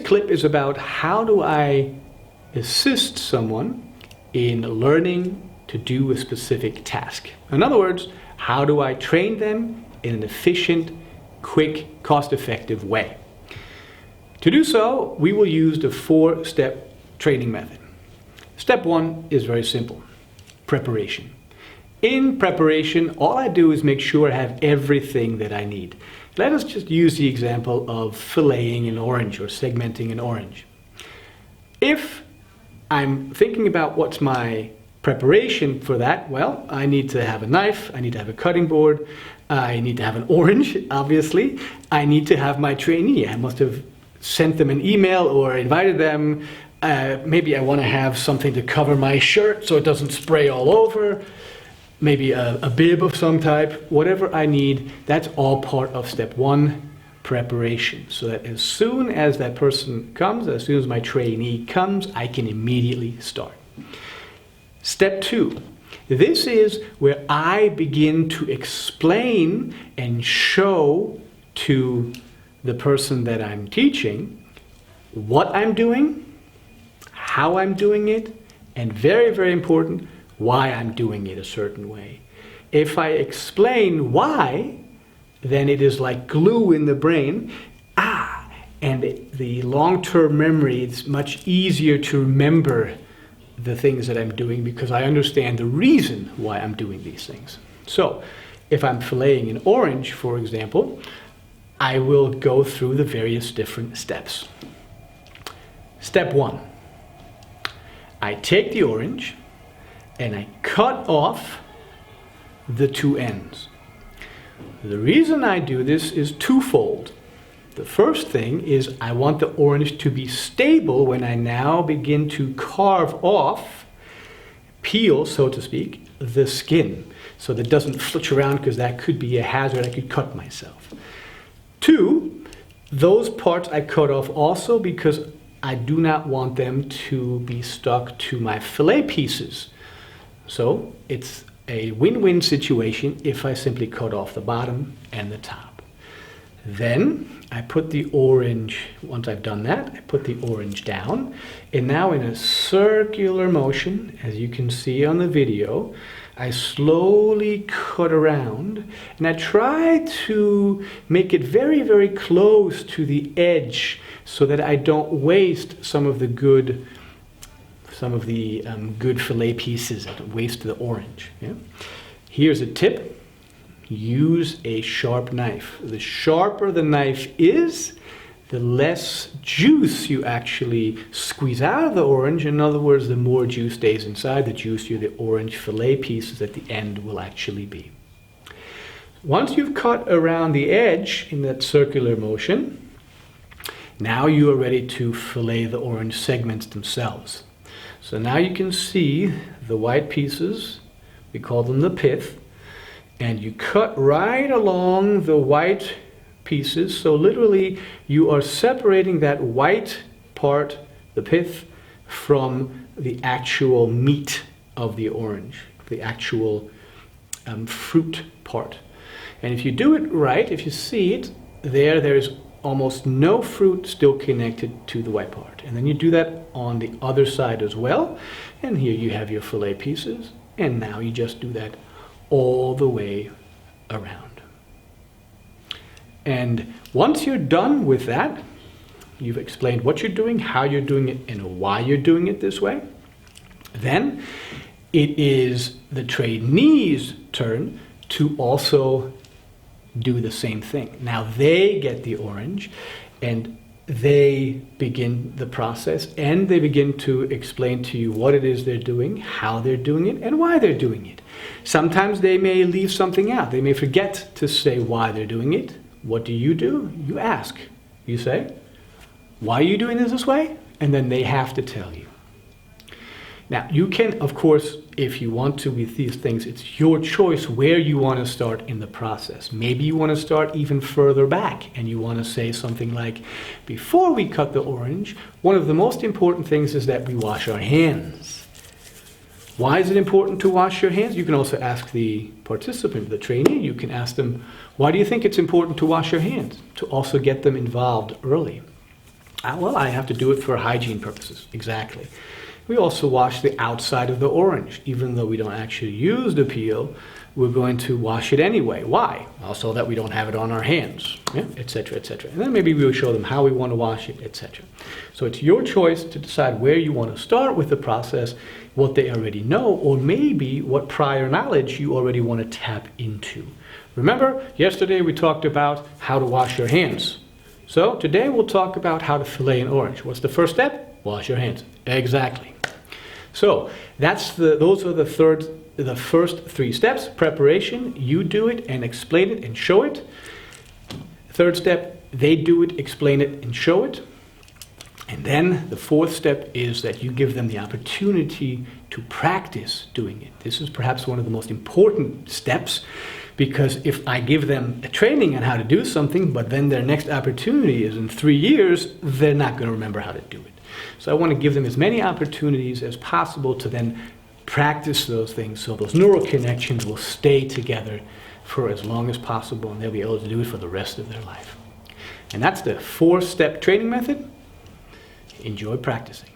clip is about how do I assist someone in learning to do a specific task. In other words, how do I train them in an efficient, quick, cost-effective way? To do so, we will use the 4-step training method. Step 1 is very simple: preparation. In preparation, all I do is make sure I have everything that I need. Let us just use the example of filleting an orange or segmenting an orange. If I'm thinking about what's my preparation for that, well, I need to have a knife, I need to have a cutting board, I need to have an orange, obviously. I need to have my trainee. I must have sent them an email or invited them. Maybe I want to have something to cover my shirt so it doesn't spray all over. Maybe a bib of some type. Whatever I need, that's all part of step 1, preparation. So that as soon as that person comes, as soon as my trainee comes, I can immediately start. Step 2. This is where I begin to explain and show to the person that I'm teaching what I'm doing, how I'm doing it, and very, very important, why I'm doing it a certain way. If I explain why, then it is like glue in the brain. And the long-term memory, it's much easier to remember the things that I'm doing because I understand the reason why I'm doing these things. So, if I'm filleting an orange, for example, I will go through the various different steps. Step 1. I take the orange and I cut off the 2 ends. The reason I do this is twofold. The first thing is I want the orange to be stable when I now begin to carve off, peel, so to speak, the skin, so that it doesn't flitch around because that could be a hazard. I could cut myself. 2, those parts I cut off also because I do not want them to be stuck to my fillet pieces. So it's a win-win situation if I simply cut off the bottom and the top. Then I put the orange, once I've done that, I put the orange down, and now in a circular motion, as you can see on the video, I slowly cut around, and I try to make it very, very close to the edge so that I don't waste some of the good fillet pieces. I don't waste the orange. Yeah? Here's a tip. Use a sharp knife. The sharper the knife is, the less juice you actually squeeze out of the orange. In other words, the more juice stays inside, the juicier the orange fillet pieces at the end will actually be. Once you've cut around the edge in that circular motion, now you are ready to fillet the orange segments themselves. So now you can see the white pieces, we call them the pith, and you cut right along the white pieces. So literally you are separating that white part, the pith, from the actual meat of the orange, the actual fruit part. And if you do it right, if you see it, there is almost no fruit still connected to the white part. And then you do that on the other side as well. And here you have your fillet pieces. And now you just do that all the way around. And once you're done with that, you've explained what you're doing, how you're doing it, and why you're doing it this way, then it is the trainee's turn to also do the same thing. Now they get the orange and they begin the process and they begin to explain to you what it is they're doing, how they're doing it, and why they're doing it. Sometimes they may leave something out. They may forget to say why they're doing it. What do? You ask. You say, why are you doing this way? And then they have to tell you. Now, you can, of course, if you want to with these things, it's your choice where you want to start in the process. Maybe you want to start even further back and you want to say something like, before we cut the orange, one of the most important things is that we wash our hands. Why is it important to wash your hands? You can also ask the participant, the trainee, you can ask them, why do you think it's important to wash your hands? To also get them involved early. Well, I have to do it for hygiene purposes. Exactly. We also wash the outside of the orange. Even though we don't actually use the peel, we're going to wash it anyway. Why? Also that we don't have it on our hands, etc., etc. And then maybe we'll show them how we want to wash it, etc. So it's your choice to decide where you want to start with the process, what they already know, or maybe what prior knowledge you already want to tap into. Remember, yesterday we talked about how to wash your hands. So today we'll talk about how to fillet an orange. What's the first step? Wash your hands. Exactly. So those are the first 3 steps. Preparation, you do it and explain it and show it. Third step, they do it, explain it and show it. And then the 4th step is that you give them the opportunity to practice doing it. This is perhaps one of the most important steps, because if I give them a training on how to do something, but then their next opportunity is in 3 years, they're not going to remember how to do it. So I want to give them as many opportunities as possible to then practice those things, so those neural connections will stay together for as long as possible, and they'll be able to do it for the rest of their life. And that's the 4-step training method. Enjoy practicing.